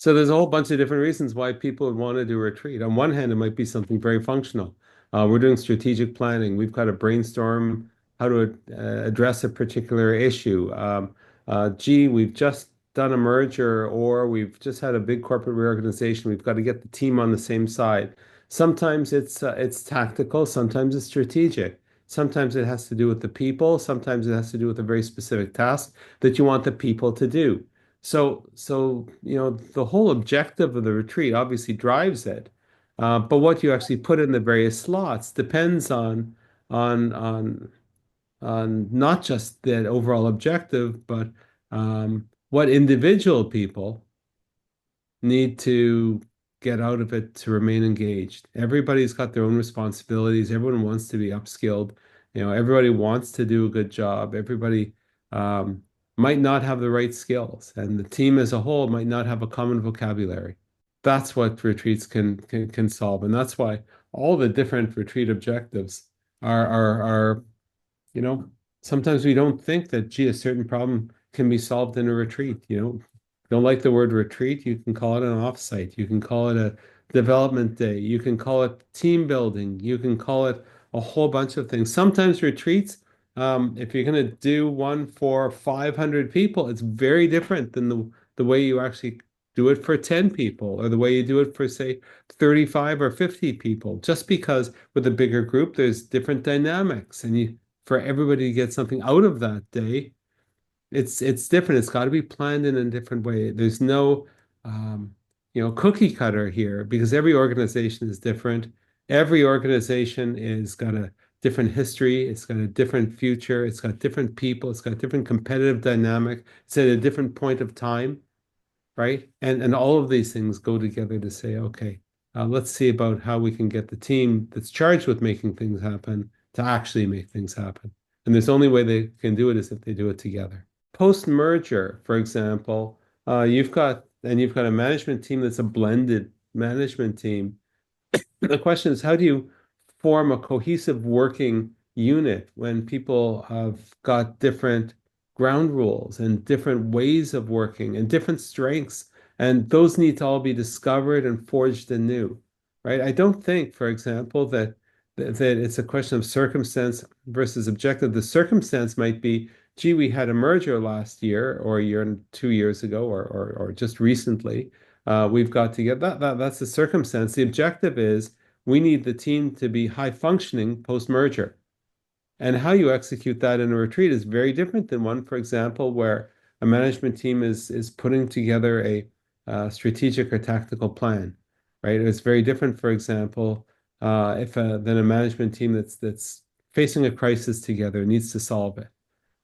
So there's a whole bunch of different reasons why people would want to do a retreat. On one hand, it might be something very functional. We're doing strategic planning. We've got to brainstorm how to address a particular issue. Gee, we've just done a merger or we've just had a big corporate reorganization. We've got to get the team on the same side. Sometimes it's tactical, sometimes it's strategic. Sometimes it has to do with the people, sometimes it has to do with a very specific task that you want the people to do. The whole objective of the retreat obviously drives it, but what you actually put in the various slots depends on on on not just the overall objective, but what individual people need to get out of it to remain engaged. Everybody's got their own responsibilities. Everyone wants to be upskilled. Everybody wants to do a good job. Everybody um, might not have the right skills, and the team as a whole might not have a common vocabulary. That's what retreats can solve, and that's why all the different retreat objectives are you know, sometimes we don't think that, gee, a certain problem can be solved in a retreat. Don't like the word retreat, you can call it an offsite. You can call it a development day. You can call it team building. You can call it a whole bunch of things. Sometimes retreats, if you're going to do one for 500 people, it's very different than the way you actually do it for 10 people or the way you do it for, say, 35 or 50 people. Just because with a bigger group, there's different dynamics. And for everybody to get something out of that day, it's different. It's got to be planned in a different way. There's no cookie cutter here because every organization is different. Every organization is got a different history. It's got a different future. It's got different people. It's got different competitive dynamic. It's at a different point of time, right? And all of these things go together to say, okay, let's see about how we can get the team that's charged with making things happen to actually make things happen. And there's only way they can do it is if they do it together. Post-merger, for example, you've got a management team that's a blended management team. The question is, how do you form a cohesive working unit when people have got different ground rules and different ways of working and different strengths, and those need to all be discovered and forged anew, right? I don't think, for example, that it's a question of circumstance versus objective. The circumstance might be, gee, we had a merger last year or a year and 2 years ago or just recently. We've got to get that's the circumstance. The objective is we need the team to be high functioning post merger. And how you execute that in a retreat is very different than one, for example, where a management team is putting together a strategic or tactical plan, right? It's very different, for example, if than a management team that's facing a crisis together, needs to solve it,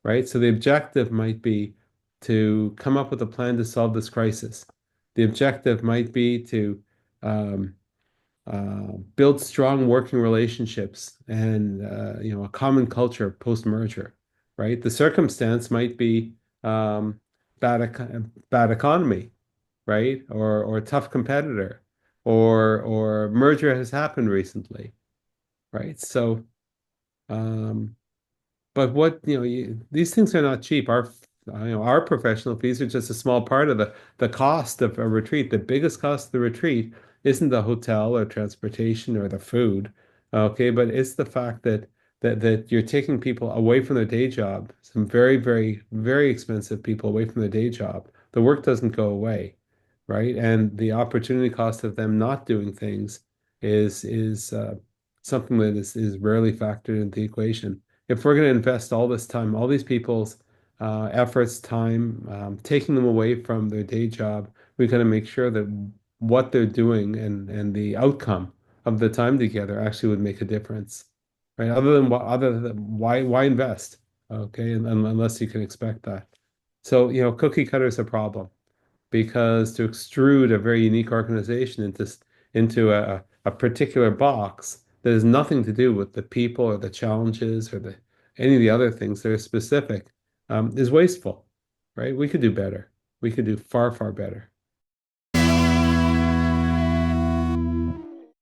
right? So the objective might be to come up with a plan to solve this crisis. The objective might be to um, build strong working relationships and a common culture post-merger, right? The circumstance might be bad economy, right? Or a tough competitor, or merger has happened recently, right? So um, but these things are not cheap. Our professional fees are just a small part of the cost of a retreat. The biggest cost of the retreat isn't the hotel or transportation or the food, okay, but it's the fact that you're taking people away from their day job, some very, very, very expensive people away from their day job. The work doesn't go away, right? And the opportunity cost of them not doing things is something that is rarely factored into the equation. If we're going to invest all this time, all these people's efforts, time, taking them away from their day job, we got to make sure that what they're doing and the outcome of the time together actually would make a difference, right? Other than why invest? Okay, and unless you can expect that. So, cookie cutter is a problem because to extrude a very unique organization into a particular box that has nothing to do with the people or the challenges or the any of the other things that are specific is wasteful, right? We could do better. We could do far, far better.